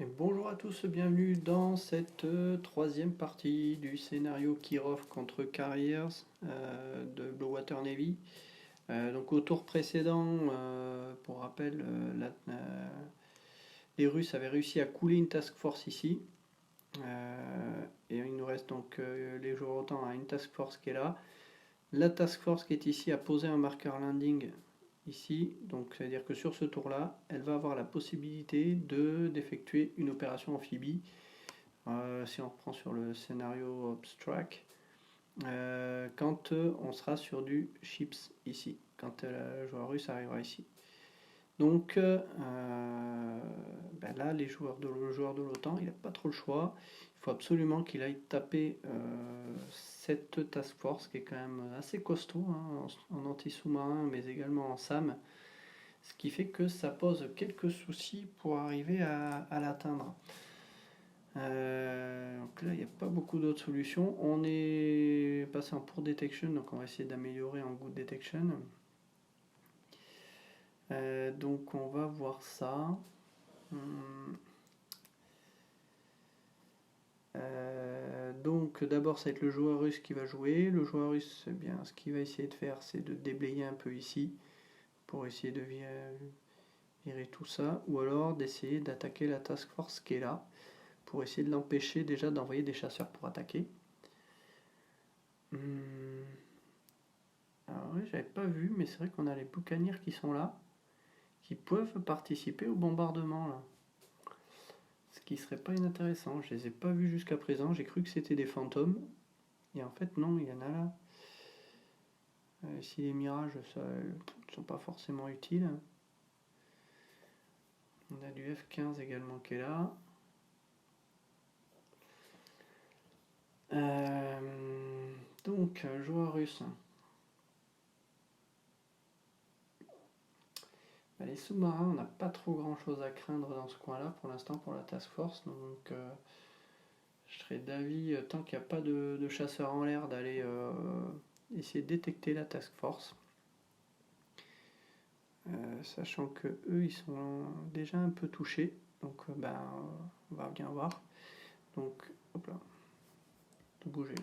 Et bonjour à tous, bienvenue dans cette troisième partie du scénario Kirov contre Carriers de Blue Navy. Donc au tour précédent, pour rappel, les Russes avaient réussi à couler une task force ici. Et il nous reste donc les jours autant à une task force qui est là. La task force qui est ici a posé un marqueur landing ici, donc ça veut dire que sur ce tour-là, elle va avoir la possibilité d'effectuer une opération amphibie. Si on reprend sur le scénario Obstract, quand on sera sur du ships ici, quand le joueur russe arrivera ici. Donc là, le joueur de l'OTAN, il n'a pas trop le choix. Il faut absolument qu'il aille taper cette task force qui est quand même assez costaud hein, en anti-sous-marin, mais également en SAM. Ce qui fait que ça pose quelques soucis pour arriver à l'atteindre. Donc là, il n'y a pas beaucoup d'autres solutions. On est passé en poor detection, donc on va essayer d'améliorer en good detection. Donc on va voir ça. Donc d'abord ça va être le joueur russe qui va jouer. Le joueur russe, eh bien, ce qu'il va essayer de faire, c'est de déblayer un peu ici pour essayer de virer tout ça, ou alors d'essayer d'attaquer la task force qui est là, pour essayer de l'empêcher déjà d'envoyer des chasseurs pour attaquer. Alors oui, j'avais pas vu, mais c'est vrai qu'on a les boucaniers qui sont là, qui peuvent participer au bombardement là. Ce qui serait pas inintéressant. Je les ai pas vus jusqu'à présent. J'ai cru que c'était des fantômes. Et en fait non, il y en a là. Si les mirages ne sont pas forcément utiles. On a du F-15 également qui est là. Donc, joueur russe. Les sous-marins, on n'a pas trop grand chose à craindre dans ce coin-là pour l'instant pour la task force. Donc, je serais d'avis, tant qu'il n'y a pas de chasseurs en l'air, d'aller essayer de détecter la task force. Sachant que eux, ils sont déjà un peu touchés. Donc, on va bien voir. Donc, hop là, tout bouger.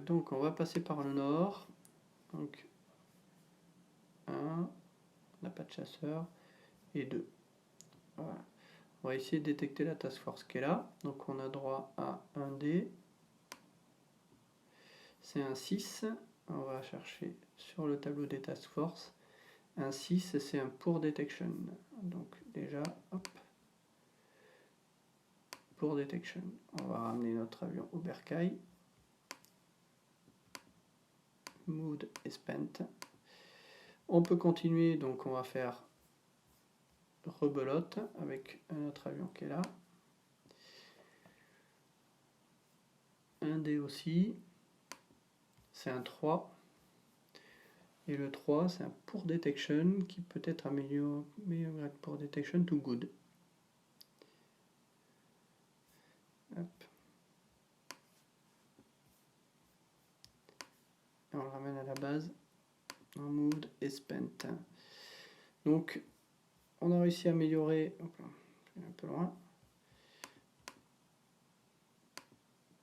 Donc, on va passer par le nord. Donc, 1, on n'a pas de chasseur. Et 2. Voilà. On va essayer de détecter la task force qui est là. Donc, on a droit à un dé. C'est un 6. On va chercher sur le tableau des task force. Un 6, c'est un poor detection. Donc, déjà, hop. Poor detection. On va ramener notre avion au bercail. Mood est spent. On peut continuer, donc on va faire rebelote avec un autre avion qui est là. Un dé aussi. C'est un 3. Et le 3, c'est un poor detection qui peut être amélioré pour detection to good. Hop. Et on le ramène à la base. En mood est spent. Donc, on a réussi à améliorer. Hop là, je vais un peu loin.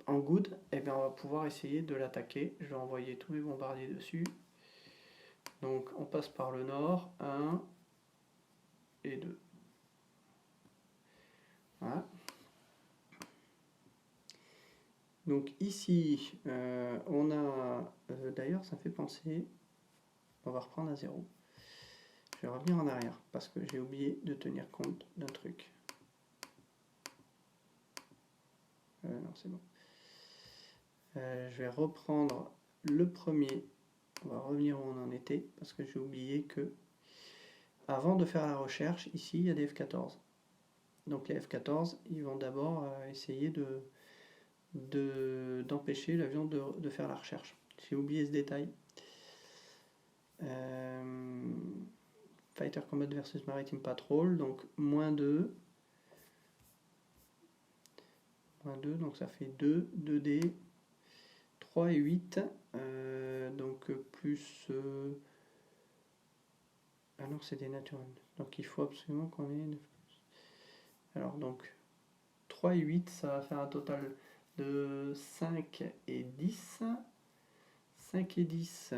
En good, et bien on va pouvoir essayer de l'attaquer. Je vais envoyer tous mes bombardiers dessus. Donc on passe par le nord, 1 et 2. Voilà. Donc ici, on a... D'ailleurs, ça fait penser... On va reprendre à 0. Je vais revenir en arrière, parce que j'ai oublié de tenir compte d'un truc. Non, c'est bon. Je vais reprendre le premier. On va revenir où on en était, parce que j'ai oublié que... Avant de faire la recherche, ici, il y a des F-14. Donc les F-14, ils vont d'abord essayer d'empêcher l'avion de faire la recherche. J'ai oublié ce détail. Fighter Combat versus Maritime Patrol, donc -2. -2, donc ça fait 2, 2D, 3 et 8. Donc plus Ah non, c'est des naturels. Donc il faut absolument qu'on ait 9. Alors donc 3 et 8, ça va faire un total de 5 et 10. 5 et 10,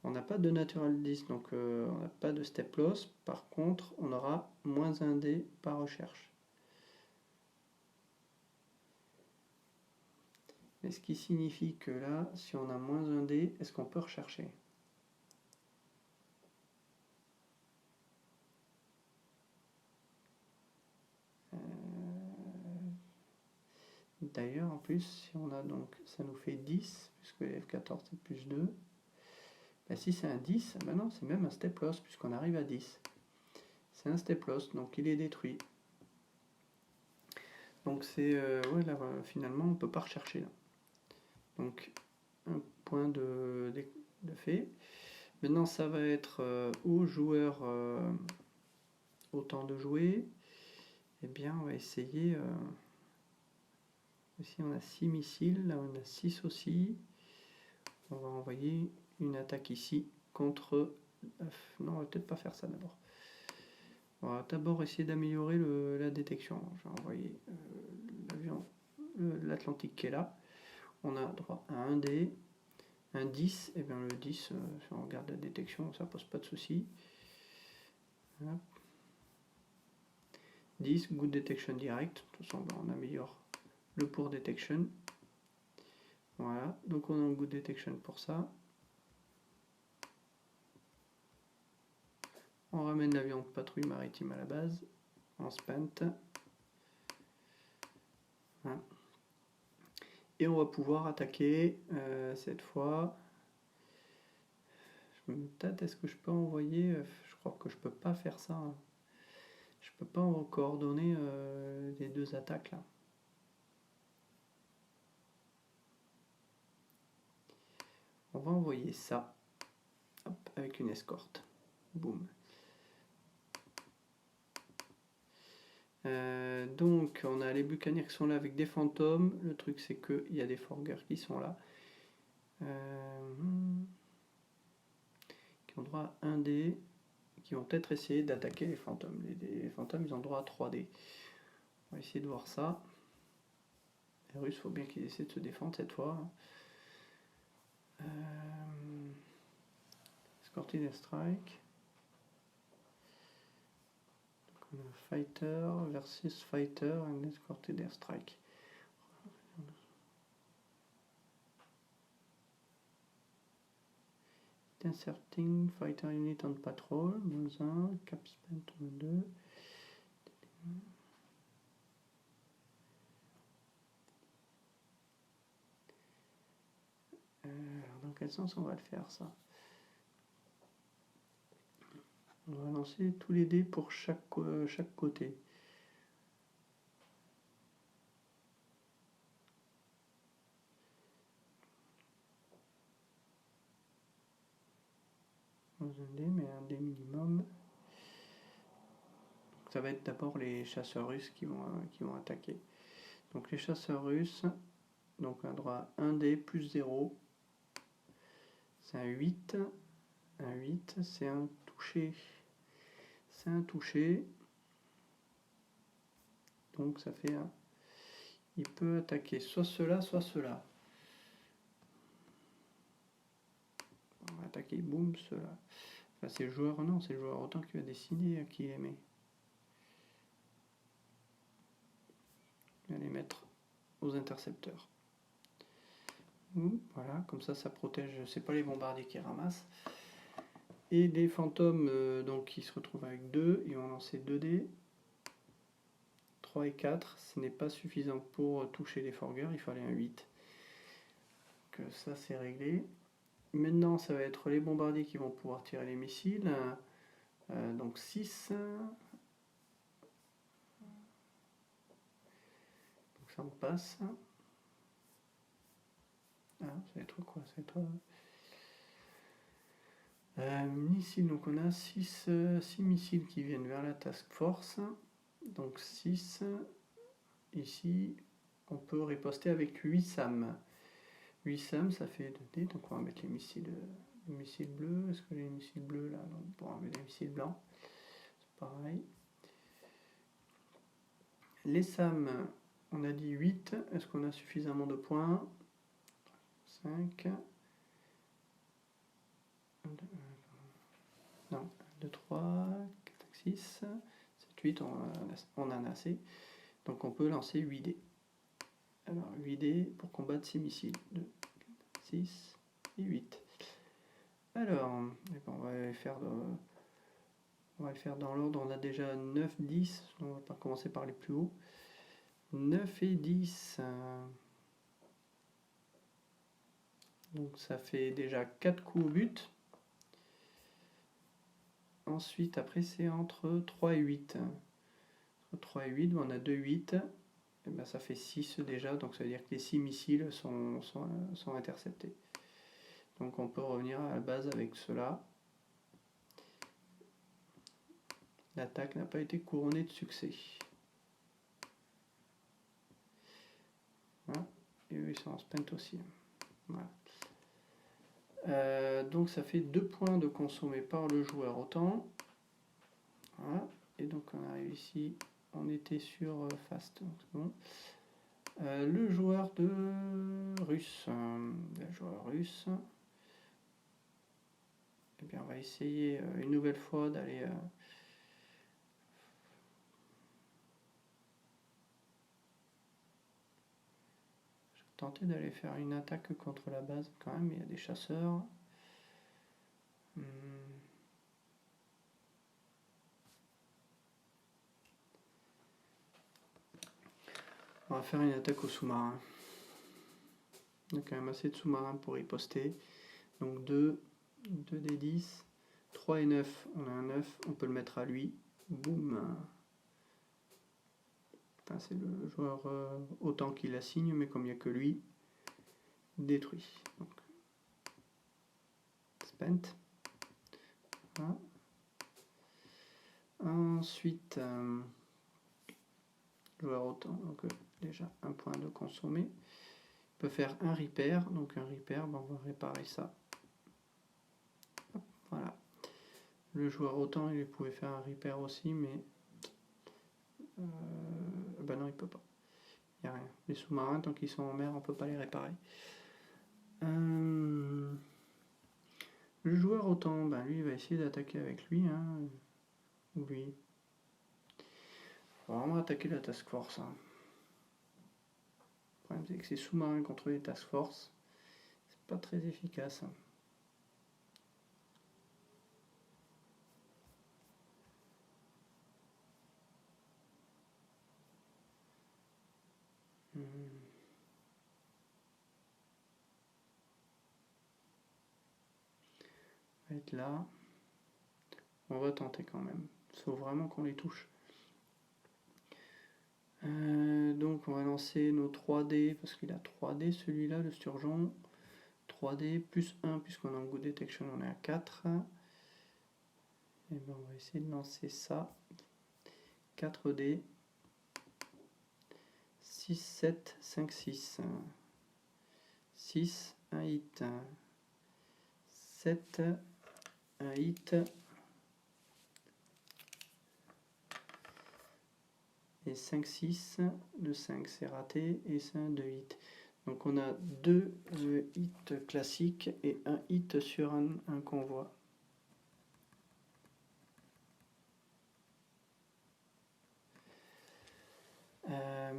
on n'a pas de natural 10, donc on n'a pas de step loss. Par contre, on aura moins 1 dé par recherche. Mais ce qui signifie que là, si on a moins 1 dé, est-ce qu'on peut rechercher? D'ailleurs, en plus, si on a donc, ça nous fait 10, puisque F14 c'est plus 2. Ben, si c'est un 10, ben non, c'est même un step loss, puisqu'on arrive à 10. C'est un step loss, donc il est détruit. Donc c'est, ouais, là, finalement, on ne peut pas rechercher là. Donc, un point de fait. Maintenant, ça va être au joueur au temps de jouer. Eh bien, on va essayer. Ici, on a 6 missiles. Là, on a 6 aussi. On va envoyer une attaque ici contre. Non, on va peut-être pas faire ça d'abord. On va d'abord essayer d'améliorer la détection. Je vais envoyer l'avion, l'Atlantique qui est là. On a droit à un dé. Un 10, et bien le 10, si on regarde la détection, ça pose pas de souci. 10, good detection direct. De toute façon, on améliore le pour detection. Voilà, donc on a un good detection pour ça. On ramène l'avion de patrouille maritime à la base, en spant. Voilà. Et on va pouvoir attaquer cette fois. Je me tâte, est-ce que je peux envoyer. Je crois que je peux pas faire ça. Hein. Je peux pas coordonner les deux attaques là. On va envoyer ça. Hop, avec une escorte. Boum. Donc on a les buccaneers qui sont là avec des fantômes. Le truc c'est qu'il y a des forgers qui sont là. Qui ont droit à 1 dé. Qui vont peut-être essayer d'attaquer les fantômes. Les fantômes ils ont droit à 3 dés. On va essayer de voir ça. Les Russes, il faut bien qu'ils essaient de se défendre cette fois. Escorted air strike. Donc on a fighter versus fighter and escorted air strike. Inserting fighter unit on patrol, -1, cap spent -2. Alors dans quel sens on va le faire ça? On va lancer tous les dés pour chaque côté. Un dé, mais un dé minimum. Donc ça va être d'abord les chasseurs russes qui vont attaquer. Donc les chasseurs russes, donc un droit 1 dé plus 0. C'est un 8. Un 8, c'est un touché. C'est un touché. Donc ça fait un. Il peut attaquer soit cela, soit cela. On va attaquer, boum, cela. Enfin, c'est le joueur, non, c'est le joueur autant qui va décider à qui il met. Il va les mettre aux intercepteurs. Voilà, comme ça protège, c'est pas les bombardiers qui ramassent. Et les fantômes, donc qui se retrouvent avec 2, ils vont lancer 2 dés. 3 et 4, ce n'est pas suffisant pour toucher les forgers, il fallait un 8. Donc ça c'est réglé. Maintenant ça va être les bombardiers qui vont pouvoir tirer les missiles. Donc 6. Donc ça on passe. Ah, ça va être quoi? Ça va être. Missiles, donc on a 6 missiles qui viennent vers la task force. Donc 6. Ici, on peut riposter avec 8 SAM. 8 SAM, ça fait 2 dés, donc on va mettre les missiles les missiles bleus. Est-ce que j'ai les missiles bleus là? Non, on pourra enlever les missiles blancs. C'est pareil. Les SAM, on a dit 8. Est-ce qu'on a suffisamment de points? 5. Non, 2, 3, 4, 5, 6, 7, 8, on en a assez. Donc on peut lancer 8 dés. Alors 8 dés pour combattre 6 missiles. 2, 4, 6 et 8. Alors, on va les faire dans l'ordre. On a déjà 9, 10. On va pas commencer par les plus hauts. 9 et 10. Donc ça fait déjà 4 coups au but. Ensuite, après, c'est entre 3 et 8. Entre 3 et 8, on a 2, 8. Et ben, ça fait 6 déjà. Donc ça veut dire que les 6 missiles sont interceptés. Donc on peut revenir à la base avec cela. L'attaque n'a pas été couronnée de succès. Voilà. Et eux, ils sont en spent aussi. Voilà. Donc ça fait 2 points de consommés par le joueur autant. Voilà. Et donc on arrive ici, on était sur fast. Bon. Le joueur russe, eh bien, on va essayer une nouvelle fois d'aller tenter d'aller faire une attaque contre la base quand même. Il y a des chasseurs. On va faire une attaque au sous-marin. Il y a quand même assez de sous-marins pour y poster. Donc 2 des 10, 3 et 9, on a un 9, on peut le mettre à lui. Boum. Enfin, c'est le joueur autant qu'il assigne, mais comme il n'y a que lui, détruit. Donc, spent. Voilà. Ensuite, joueur autant, donc déjà un point de consommé. On peut faire un repair, donc un repair, ben, on va réparer ça. Hop, voilà. Le joueur autant, il pouvait faire un repair aussi, mais ben non, il peut pas. Il n'y a rien. Les sous-marins, tant qu'ils sont en mer, on peut pas les réparer. Le joueur autant, ben lui, il va essayer d'attaquer avec lui, hein, ou lui. Il faut vraiment attaquer la task force. Hein. Le problème, c'est que ces sous-marins contre les task force, c'est pas très efficace. Hein. On va être là. On va tenter quand même. Il faut vraiment qu'on les touche. Donc on va lancer nos 3D, parce qu'il a 3D celui-là, le Sturgeon. 3D plus 1, puisqu'on a un Good Detection, on est à 4. Et ben on va essayer de lancer ça. 4D. 6, 7, 5, 6. 6, un hit. 7, un hit. Et 5, 6, le 5 c'est raté, et c'est un 2 hit. Donc on a 2 hits classiques et un hit sur un convoi.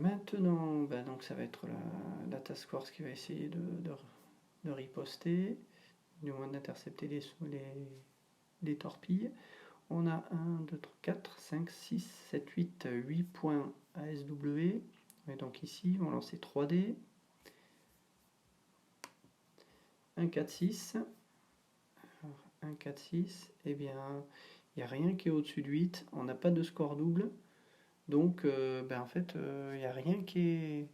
Maintenant, ben donc ça va être la task force qui va essayer de riposter, du moins d'intercepter les torpilles. On a 1, 2, 3, 4, 5, 6, 7, 8, 8 points ASW. Et donc ici, on va lancer 3D. 1, 4, 6. Alors, 1, 4, 6. Eh bien, il n'y a rien qui est au-dessus de 8. On n'a pas de score double. Donc, ben en fait, il n'y a rien qui est...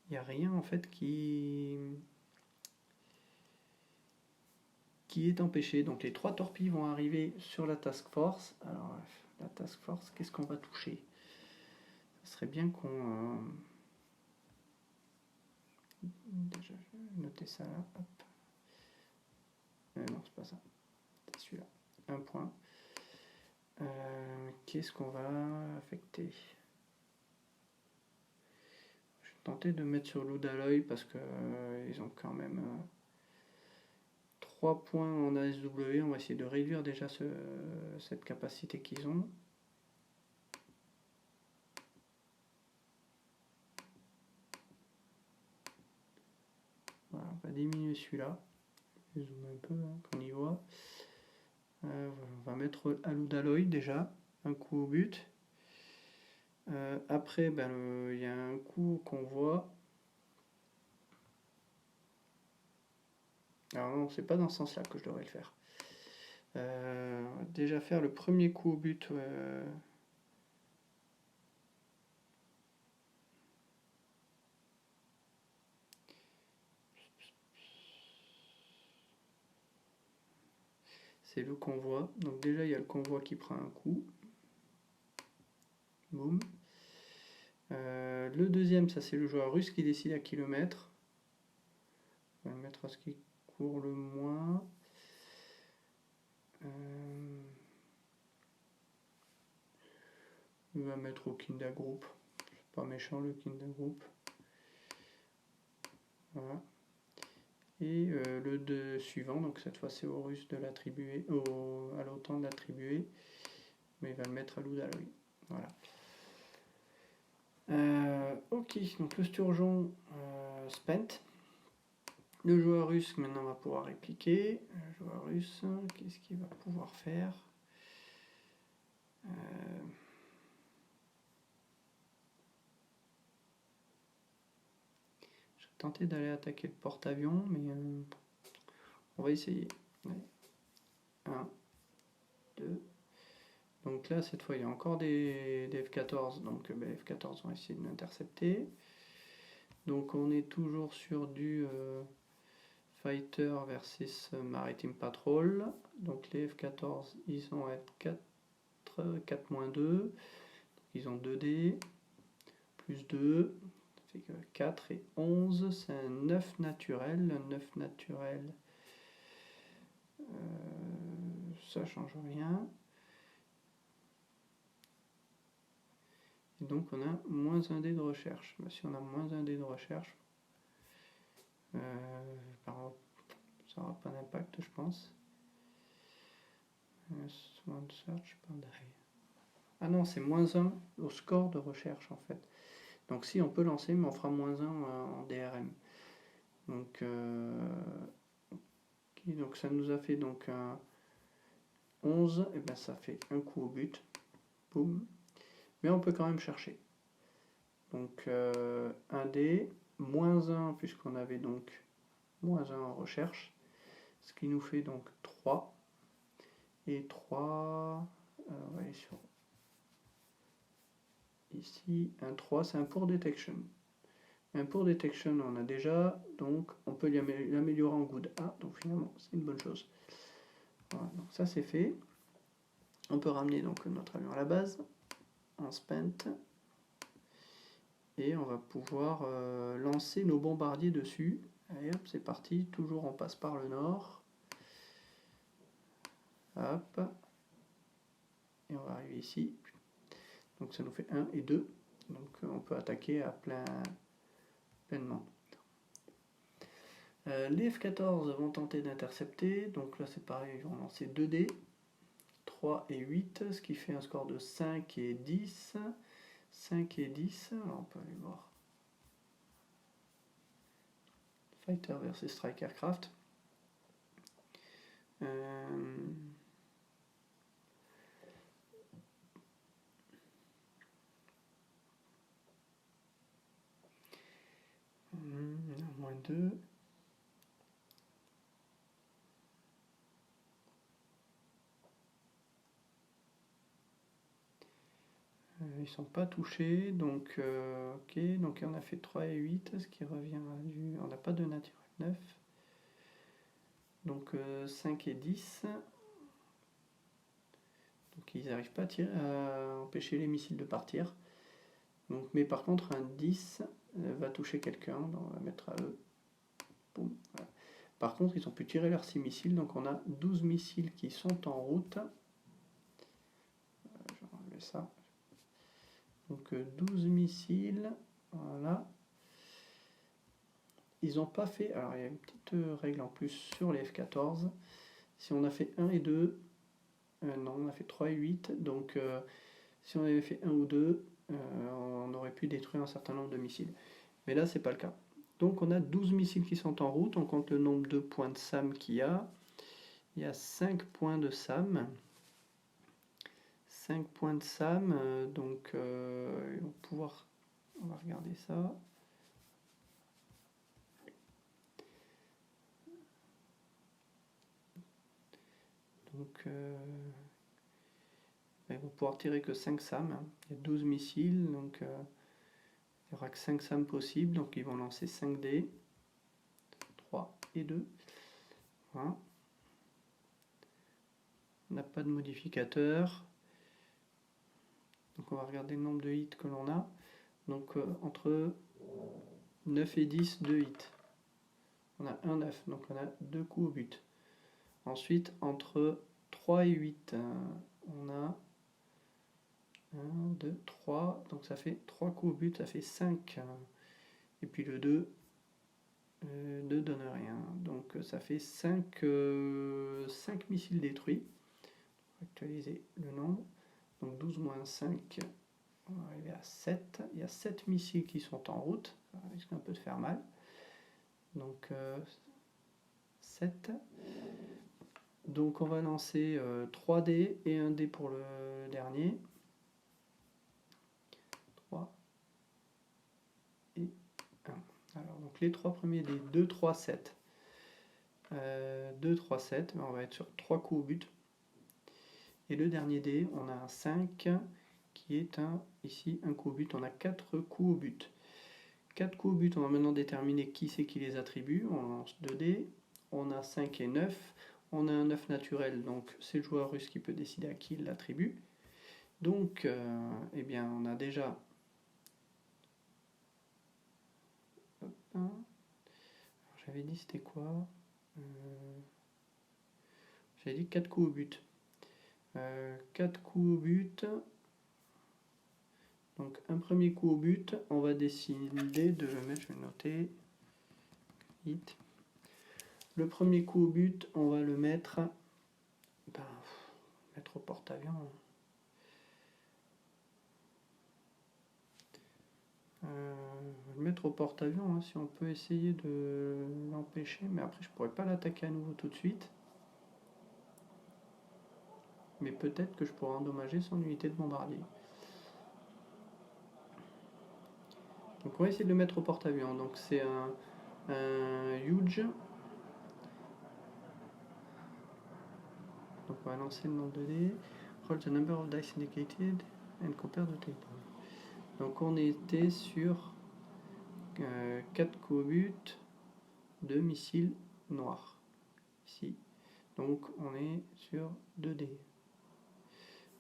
Il n'y a rien en fait qui est empêché. Donc les 3 torpilles vont arriver sur la task force. Alors la task force, qu'est-ce qu'on va toucher? Ce serait bien qu'on... Déjà, je vais noter ça là. Hop. Non, c'est pas ça. C'est celui-là. Un point. Qu'est-ce qu'on va affecter? Je vais tenter de mettre sur Loup d'Aloy parce que ils ont quand même 3 points en ASW. On va essayer de réduire déjà cette capacité qu'ils ont. Voilà, on va diminuer celui-là. Je zoome un peu hein, qu'on y voit. On va mettre à Loup d'Aloy déjà. Un coup au but. Après, il y a un coup qu'on voit. Alors non, c'est pas dans ce sens-là que je devrais le faire. On va déjà faire le premier coup au but. C'est le convoi. Donc déjà, il y a le convoi qui prend un coup. Boum. Le deuxième, ça c'est le joueur russe qui décide à qui le mettre. On va le mettre à ce qui court le moins. Il va mettre au Kinda Group. C'est pas méchant le Kinda Group. Voilà. Et le suivant, donc cette fois c'est au russe de l'attribuer, à l'OTAN de l'attribuer. Mais il va le mettre à Loup d'Aloy. Voilà. Ok, donc le Sturgeon spent. Le joueur russe maintenant va pouvoir répliquer. Le joueur russe, qu'est-ce qu'il va pouvoir faire? Je vais tenter d'aller attaquer le porte-avions, mais on va essayer. 1, 2. Donc là, cette fois, il y a encore des F-14, donc F-14 vont essayer de l'intercepter. Donc on est toujours sur du Fighter versus Maritime Patrol. Donc les F-14, ils vont être 4-2. Ils ont 2D, plus 2, ça fait que 4 et 11, c'est un 9 naturel. Le 9 naturel, ça change rien. Et donc on a moins un dé de recherche. Si on a moins un dé de recherche, ça n'aura pas d'impact, je pense. Ah non, c'est moins 1 au score de recherche en fait. Donc si on peut lancer, mais on fera moins 1 en DRM. Donc, donc ça nous a fait donc un 11, et ben ça fait un coup au but. Boum. Mais on peut quand même chercher. Donc 1 dé, moins 1 puisqu'on avait donc moins 1 en recherche. Ce qui nous fait donc 3. Et 3, on va aller sur ici, un 3, c'est un pour detection. Un pour detection, on a déjà, donc on peut l'améliorer en good A, donc finalement c'est une bonne chose. Voilà, donc ça c'est fait. On peut ramener donc notre avion à la base, en spent, et on va pouvoir lancer nos bombardiers dessus. Allez hop, c'est parti, toujours on passe par le nord. Hop. Et on va arriver ici. Donc ça nous fait 1 et 2. Donc on peut attaquer à pleinement. Les F-14 vont tenter d'intercepter. Donc là c'est pareil, ils vont lancer 2 dés. 3 et 8, ce qui fait un score de 5 et 10. 5 et 10. Alors on peut aller voir. Fighter versus Strike Aircraft. Moins 2. Ils sont pas touchés, donc ok, donc on a fait 3 et 8, ce qui revient à du... On n'a pas de naturel 9. Donc 5 et 10. Donc ils n'arrivent pas à empêcher les missiles de partir. Donc, mais par contre un 10 va toucher quelqu'un, donc on va mettre à eux. Boum, voilà. Par contre, ils ont pu tirer leurs 6 missiles, donc on a 12 missiles qui sont en route. Je vais enlever ça. Donc 12 missiles, voilà. Ils n'ont pas fait... Alors il y a une petite règle en plus sur les F-14. Si on a fait 1 et 2, non, on a fait 3 et 8, donc si on avait fait 1 ou 2, on aurait pu détruire un certain nombre de missiles. Mais là, c'est pas le cas. Donc on a 12 missiles qui sont en route, on compte le nombre de points de SAM qu'il y a. Il y a 5 points de SAM. 5 points de SAM, donc ils vont pouvoir... On va regarder ça. Donc ils vont pouvoir tirer que 5 SAM. Hein. Il y a 12 missiles, donc il n'y aura que 5 SAM possibles, donc ils vont lancer 5 dés. 3 et 2. Voilà. On n'a pas de modificateur. Donc on va regarder le nombre de hits que l'on a. Donc entre 9 et 10, 2 hits. On a un 9, donc on a 2 coups au but. Ensuite, entre 3 et 8, on a 1, 2, 3. Donc ça fait 3 coups au but, ça fait 5. Et puis le 2 ne donne rien. Donc ça fait 5 missiles détruits. On va actualiser le nombre. Donc 12 moins 5, on va arriver à 7. Il y a 7 missiles qui sont en route. Ça risque un peu de faire mal. Donc 7. Donc on va lancer 3 dés et 1 dé pour le dernier. 3 et 1. Alors donc les 3 premiers dés, 2, 3, 7. 2, 3, 7, on va être sur 3 coups au but. Et le dernier dé, on a un 5 qui est ici un coup au but. On a 4 coups au but. 4 coups au but, on va maintenant déterminer qui c'est qui les attribue. On lance 2 dés. On a 5 et 9. On a un 9 naturel, donc c'est le joueur russe qui peut décider à qui il l'attribue. Donc, eh bien, on a déjà... J'avais dit c'était quoi J'avais dit 4 coups au but. 4 coups au but. Donc un premier coup au but, on va décider de le mettre, je vais noter. Hit. Le premier coup au but, on va le mettre, mettre au porte-avions. Le mettre au porte-avions, hein, si on peut essayer de l'empêcher, mais après je pourrais pas l'attaquer à nouveau tout de suite. Mais peut-être que je pourrais endommager son unité de bombardier. Donc on va essayer de le mettre au porte-avions. Donc c'est un huge. Donc on va lancer le nombre de dés. Roll the number of dice indicated and compare the table. Donc on était sur 4 coups au but, 2 missiles noirs. Ici. Donc on est sur 2 dés.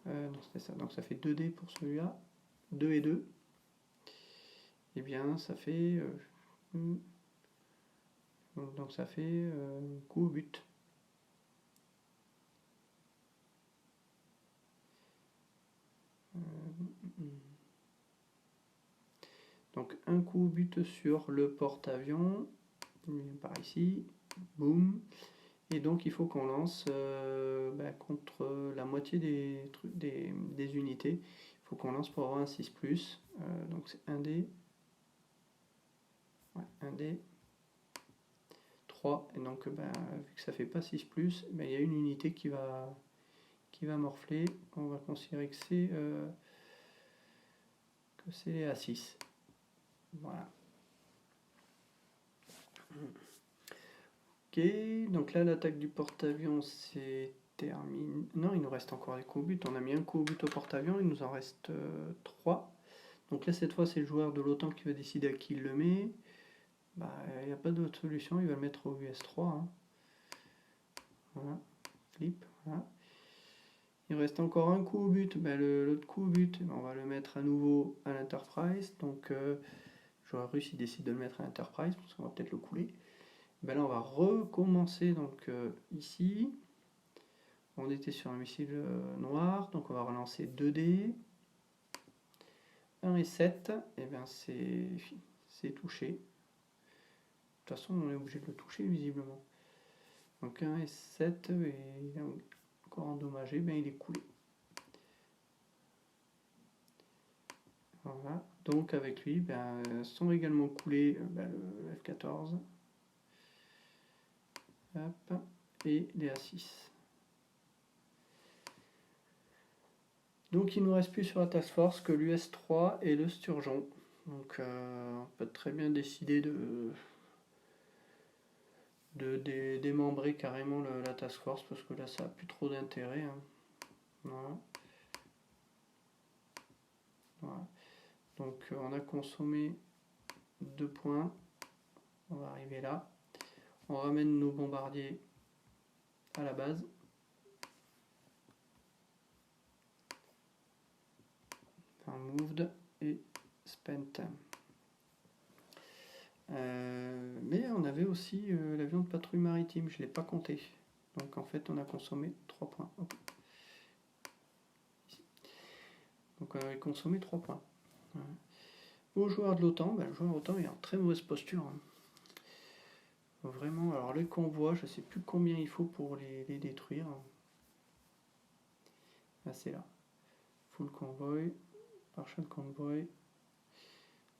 Non, c'était ça. Donc ça fait 2 dés pour celui-là. 2 et 2. Et bien ça fait... donc ça fait coup au but. Donc un coup au but sur le porte-avions, par ici, boum. Et donc il faut qu'on lance contre la moitié des unités. Il faut qu'on lance pour avoir un 6+. Donc c'est 1 dé. Ouais, 1 dé. 3. Et donc vu que ça fait pas 6+, il y a une unité qui va morfler. On va considérer que c'est à 6. Voilà. Ok, donc là l'attaque du porte-avions c'est terminé. Non, il nous reste encore des coups au but. On a mis un coup au but au porte-avions, il nous en reste 3. Donc là cette fois c'est le joueur de l'OTAN qui va décider à qui il le met. Il n'y a pas d'autre solution, il va le mettre au US-3. Hein. Voilà, flip, voilà. Il reste encore un coup au but. L'autre coup au but, on va le mettre à nouveau à l'Enterprise. Donc le joueur russe il décide de le mettre à l'Enterprise parce qu'on va peut-être le couler. Ben là, on va recommencer donc ici. On était sur un missile noir, donc on va relancer 2 dés. 1 et 7, et bien c'est touché. De toute façon, on est obligé de le toucher visiblement. Donc 1 et 7, et il est encore endommagé, ben il est coulé. Voilà. Donc avec lui, ben, sont également coulés le F14. Hop, et les A6. Donc il ne nous reste plus sur la task force que l'US3 et le Sturgeon. Donc on peut très bien décider de démembrer carrément la task force parce que là ça n'a plus trop d'intérêt. Hein. Voilà. Voilà. Donc on a consommé 2 points. On va arriver là. On ramène nos bombardiers à la base. Moved et spent. Mais on avait aussi l'avion de patrouille maritime, je ne l'ai pas compté. Donc en fait on a consommé 3 points. Hop. Ici. Donc on avait consommé 3 points. Voilà. Au joueur de l'OTAN, le joueur de l'OTAN est en très mauvaise posture. Hein. Vraiment, alors les convois, je ne sais plus combien il faut pour les détruire. Là c'est là. Full convoy, partial convoy.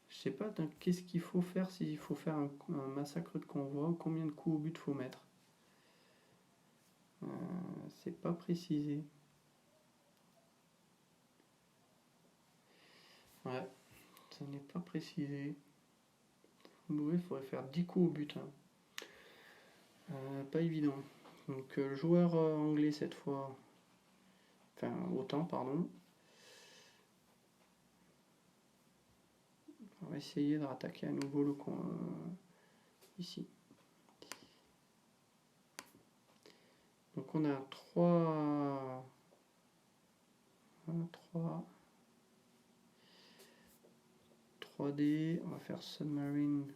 Je sais pas qu'est-ce qu'il faut faire, s'il faut faire un massacre de convoi, combien de coups au but faut mettre. C'est pas précisé. Ouais, ça n'est pas précisé. Il faudrait faire 10 coups au but. Hein. Pas évident. Donc joueur anglais cette fois. Enfin, OTAN, pardon. On va essayer de rattaquer à nouveau le ici. Donc on a 3D, on va faire Submarine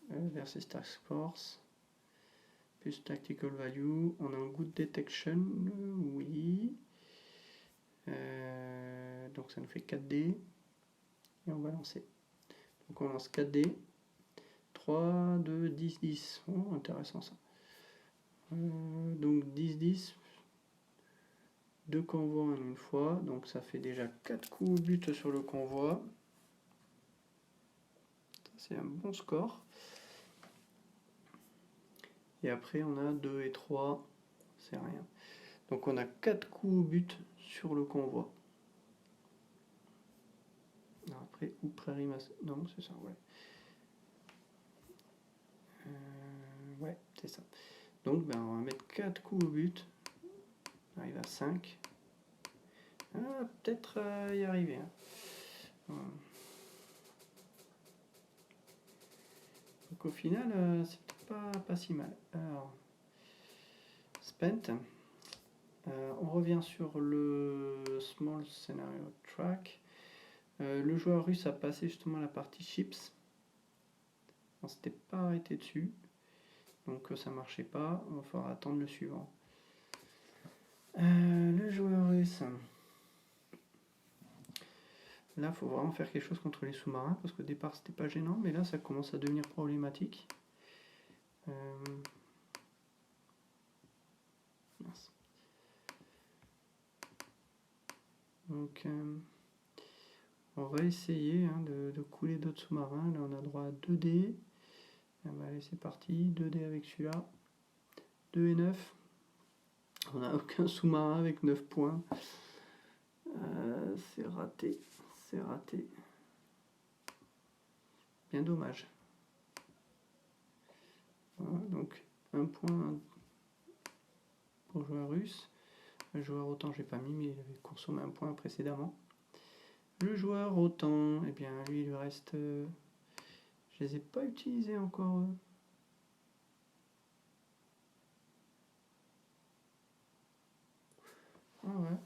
versus Task Force, plus Tactical Value, on a un Good Detection, oui, donc ça nous fait 4D, et on va lancer. Donc on lance 4D, 3, 2, 10, 10, oh intéressant ça. Donc 10, 10, 2 convois en une fois, donc ça fait déjà 4 coups au but sur le convoi. C'est un bon score. Et après on a 2 et 3, c'est rien. Donc on a 4 coups au but sur le convoi. Alors après, ou prairie masse. Non, c'est ça, ouais. Ouais, c'est ça. Donc on va mettre 4 coups au but. On arrive à 5. Ah, peut-être y arriver. Hein. Voilà. Donc au final, c'est pas si mal. Alors, spent. On revient sur le Small Scenario Track. Le joueur russe a passé justement la partie chips. On s'était pas arrêté dessus. Donc ça marchait pas. Il va falloir attendre le suivant. Le joueur russe. Là, il faut vraiment faire quelque chose contre les sous-marins, parce qu'au départ, c'était pas gênant, mais là, ça commence à devenir problématique. Mince. Donc, on va essayer de couler d'autres sous-marins. Là, on a droit à 2D. Allez, c'est parti. 2D avec celui-là. 2 et 9. On n'a aucun sous-marin avec 9 points. C'est raté. C'est raté. Bien dommage. Voilà, donc 1 point pour le joueur russe. Le joueur OTAN, j'ai pas mis, mais il avait consommé 1 point précédemment. Le joueur OTAN, eh bien lui, il lui reste. Je les ai pas utilisés encore. Ah ouais.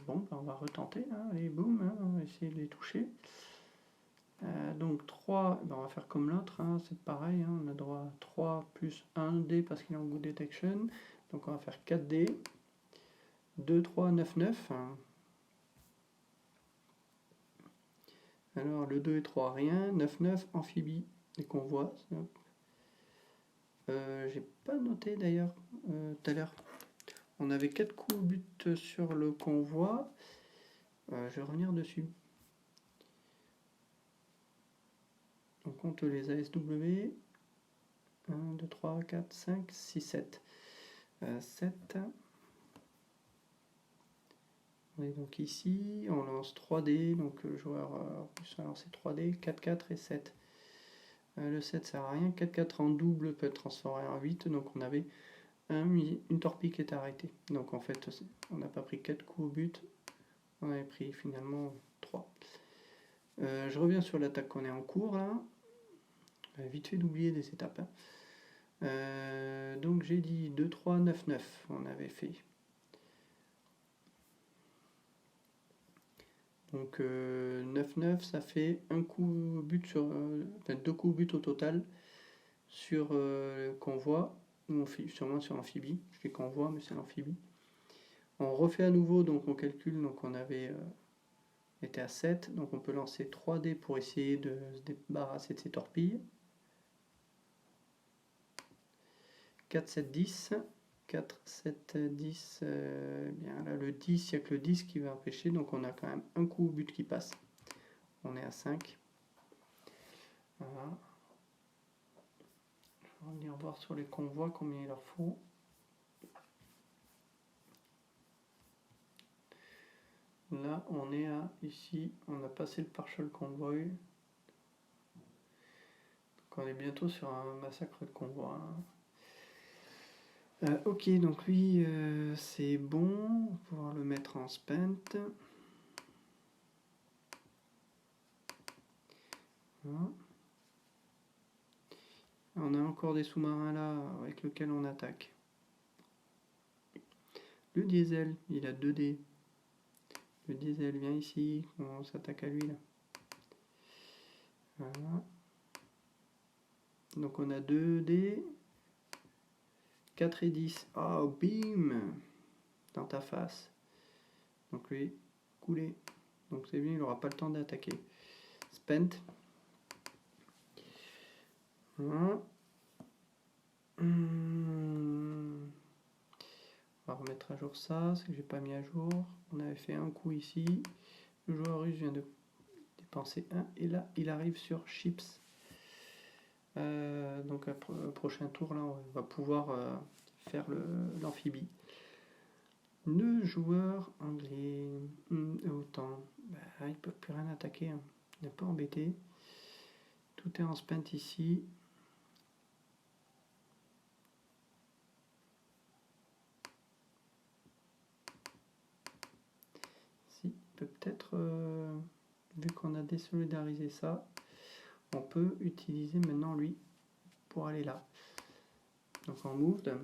Bon, on va retenter, hein, et boum, hein, on va essayer de les toucher. Donc 3, ben on va faire comme l'autre, hein, c'est pareil, hein, on a droit à 3 plus 1 dé parce qu'il est en good detection. Donc on va faire 4 dés. 2, 3, 9, 9. Alors le 2 et 3, rien. 9, 9, amphibie et convoi. J'ai pas noté d'ailleurs tout à l'heure. On avait 4 coups au but sur le convoi. Je vais revenir dessus. On compte les ASW. 1, 2, 3, 4, 5, 6, 7. 7. On est donc ici, on lance 3 dés, donc le joueur russe a lancé 3 dés, 4, 4 et 7. Le 7 sert à rien, 4, 4 en double peut être transformé en 8, donc on avait une torpille qui est arrêtée. Donc en fait, on n'a pas pris 4 coups au but, on avait pris finalement 3. Je reviens sur l'attaque qu'on est en cours là. Vite fait d'oublier des étapes. Donc j'ai dit 2, 3, 9, 9, on avait fait. Donc 9-9, ça fait un coup au but sur, enfin, 2 coups au but au total sur le convoi, ou sûrement sur l'amphibie. Je dis convoi, mais c'est l'amphibie. On refait à nouveau, donc on calcule, donc on avait été à 7, donc on peut lancer 3 dés pour essayer de se débarrasser de ces torpilles. 4, 7, 10. 4, 7, 10, bien là le 10, il n'y a que le 10 qui va empêcher, donc on a quand même un coup au but qui passe. On est à 5. Voilà. On va venir voir sur les convois combien il leur faut. Là, on est à, ici, on a passé le partial convoy. Donc on est bientôt sur un massacre de convoi. Ok, donc lui, c'est bon. On va pouvoir le mettre en spent. Voilà. On a encore des sous-marins là avec lesquels on attaque. Le diesel, il a 2 dés. Le diesel vient ici, on s'attaque à lui là. Voilà. Donc on a 2 dés. 4 et 10. Oh, bim! Dans ta face. Donc lui, coulé. Donc c'est bien, il n'aura pas le temps d'attaquer. Spent. Voilà. On va remettre à jour ça, c'est que j'ai pas mis à jour. On avait fait un coup ici. Le joueur russe vient de dépenser 1 et là il arrive sur Chips. Donc au prochain tour là on va pouvoir faire l'amphibie. Le joueur anglais, autant, bah, ils peuvent plus rien attaquer, hein. Il n'est pas embêté. Tout est en spent ici. Si, peut-être, vu qu'on a désolidarisé ça, on peut utiliser maintenant lui pour aller là. Donc en moved,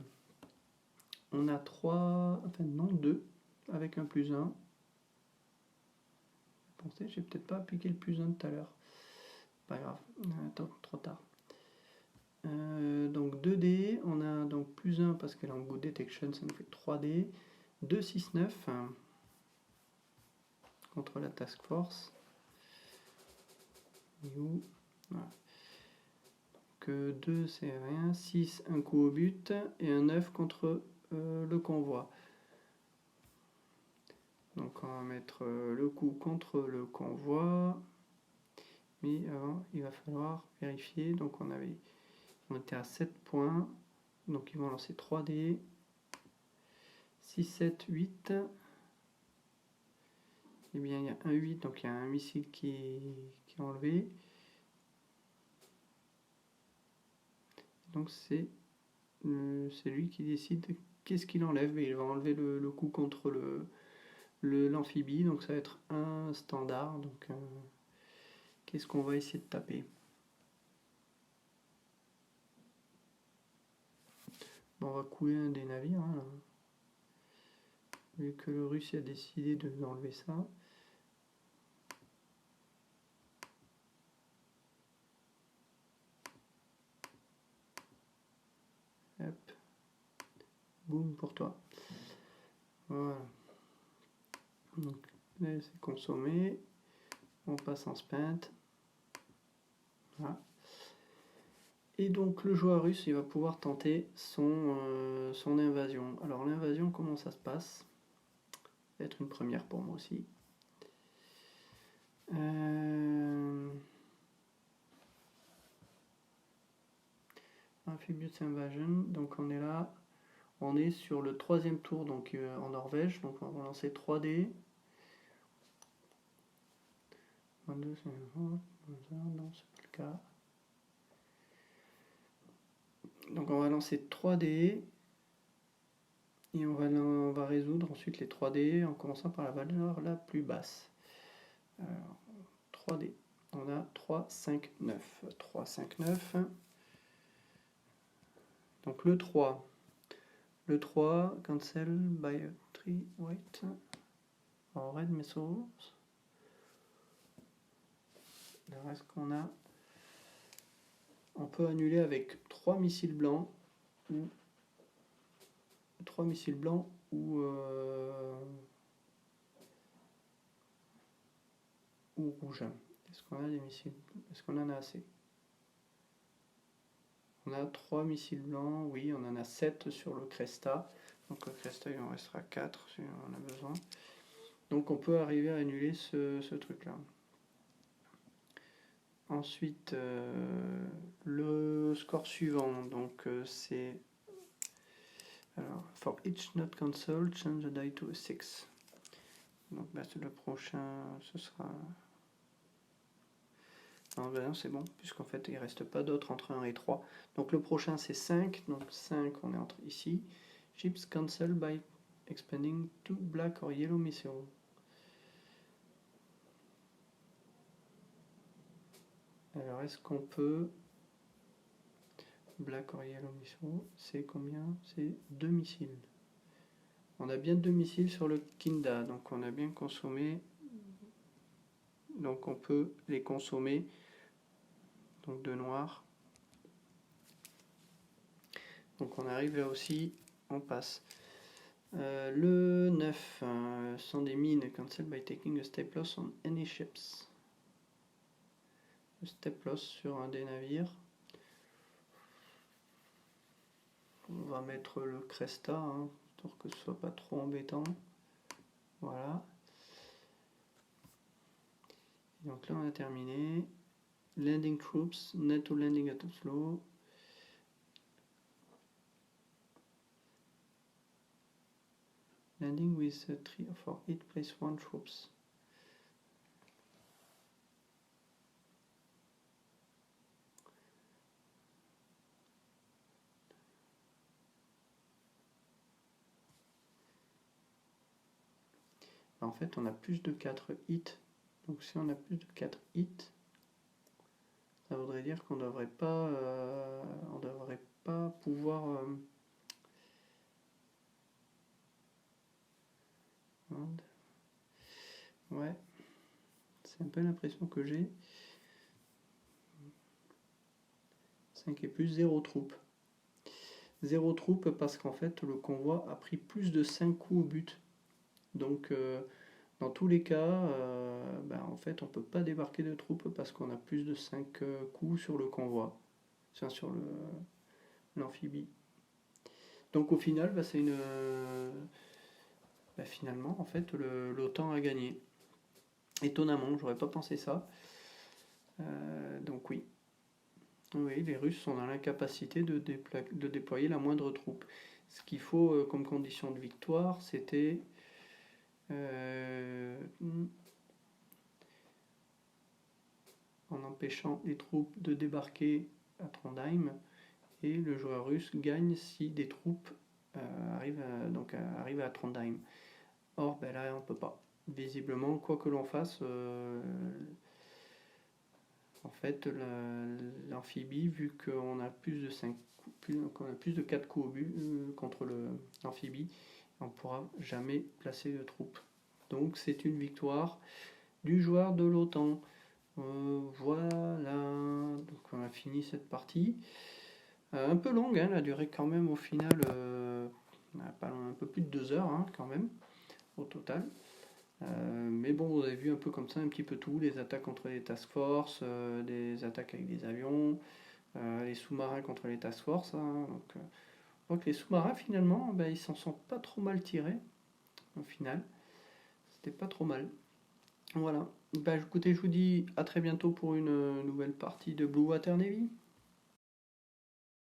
on a 3, enfin non 2, avec un plus 1. Pensez, j'ai peut-être pas appliqué le plus 1 tout à l'heure. Pas grave, attends, trop tard. Donc 2D, on a donc plus 1 parce qu'elle est en good detection, ça nous fait 3D. 2, 6, 9 contre la task force. Voilà. Donc 2 c'est rien, 6 un coup au but et un 9 contre le convoi. Donc on va mettre le coup contre le convoi. Mais avant il va falloir vérifier. Donc on était à 7 points. Donc ils vont lancer 3 dés. 6, 7, 8. Eh bien il y a un 8, donc il y a un missile qui est enlevé. Donc c'est lui qui décide qu'est-ce qu'il enlève. Et il va enlever le coup contre l'amphibie, donc ça va être un standard. Donc qu'est-ce qu'on va essayer de taper? Bon, on va couler un des navires, hein, là. Vu que le Russe a décidé d'enlever ça. boum pour toi. Voilà. Donc là c'est consommé. On passe en spent. Voilà. Et donc le joueur russe, il va pouvoir tenter son invasion. Alors l'invasion, comment ça se passe? Ça va être une première pour moi aussi. Amphibious Invasion, donc on est là. On est sur le 3e tour, donc en Norvège. Donc on va lancer 3 dés. 22, non, c'est pas le cas. Donc on va lancer 3 dés. Et on va résoudre ensuite les 3 dés en commençant par la valeur la plus basse. Alors, 3 dés. On a 3, 5, 9. 3, 5, 9. Donc le 3. Le 3, cancel by 3 white. Alors red missiles. Le reste qu'on a, on peut annuler avec 3 missiles blancs ou 3 missiles blancs ou rouges. Est-ce qu'on a des missiles? Est-ce qu'on en a assez? On a 3 missiles blancs, oui, on en a 7 sur le Cresta. Donc le Cresta, il en restera 4 si on a besoin. Donc on peut arriver à annuler ce truc-là. Ensuite, le score suivant, donc c'est... Alors, for each not cancelled, change the die to a 6. Donc le prochain, ce sera... Non, c'est bon, puisqu'en fait il ne reste pas d'autres entre 1 et 3. Donc le prochain c'est 5, donc 5 on est entre ici. Ships cancel by expanding 2 black or yellow missiles. Alors est-ce qu'on peut... Black or yellow missile, c'est combien? C'est 2 missiles. On a bien 2 missiles sur le Kinda, donc on a bien consommé. Donc on peut les consommer. Donc de noir. Donc on arrive là aussi, on passe. Le 9 sont des mines cancelled by taking a step loss on any ships. Le step loss sur un des navires. On va mettre le Cresta, pour que ce soit pas trop embêtant. Voilà. Et donc là on a terminé. Landing troops, NATO landing at Oslo. Landing with 3 for 8 place 1 troops. En fait, on a plus de 4 hits. Donc si on a plus de 4 hits, ça voudrait dire qu'on devrait pas pouvoir ouais, c'est un peu l'impression que j'ai. 5 et plus, 0 troupes. 0 troupes parce qu'en fait le convoi a pris plus de 5 coups au but. Donc dans tous les cas, en fait on peut pas débarquer de troupes parce qu'on a plus de 5 coups sur le convoi. Enfin, sur l'amphibie. Donc au final, c'est une... finalement, en fait, l'OTAN a gagné. Étonnamment, j'aurais pas pensé ça. Donc oui. Oui, les Russes sont dans l'incapacité de déployer la moindre troupe. Ce qu'il faut comme condition de victoire, c'était... en empêchant les troupes de débarquer à Trondheim, et le joueur russe gagne si des troupes arrivent à Trondheim. Or, là, on peut pas. Visiblement, quoi que l'on fasse, en fait, l'amphibie, vu qu'on a plus de 4 coups au but contre l'amphibie, on ne pourra jamais placer de troupes. Donc, c'est une victoire du joueur de l'OTAN. Voilà, donc on a fini cette partie. Un peu longue, elle a duré quand même au final un peu plus de 2 heures hein, quand même, au total. Mais bon, vous avez vu un peu comme ça, un petit peu tout, les attaques contre les task force, des attaques avec des avions, les sous-marins contre les task force. Hein, donc les sous-marins finalement, ben, ils s'en sont pas trop mal tirés au final. C'était pas trop mal. Voilà. Ben, écoutez, je vous dis à très bientôt pour une nouvelle partie de Blue Water Navy.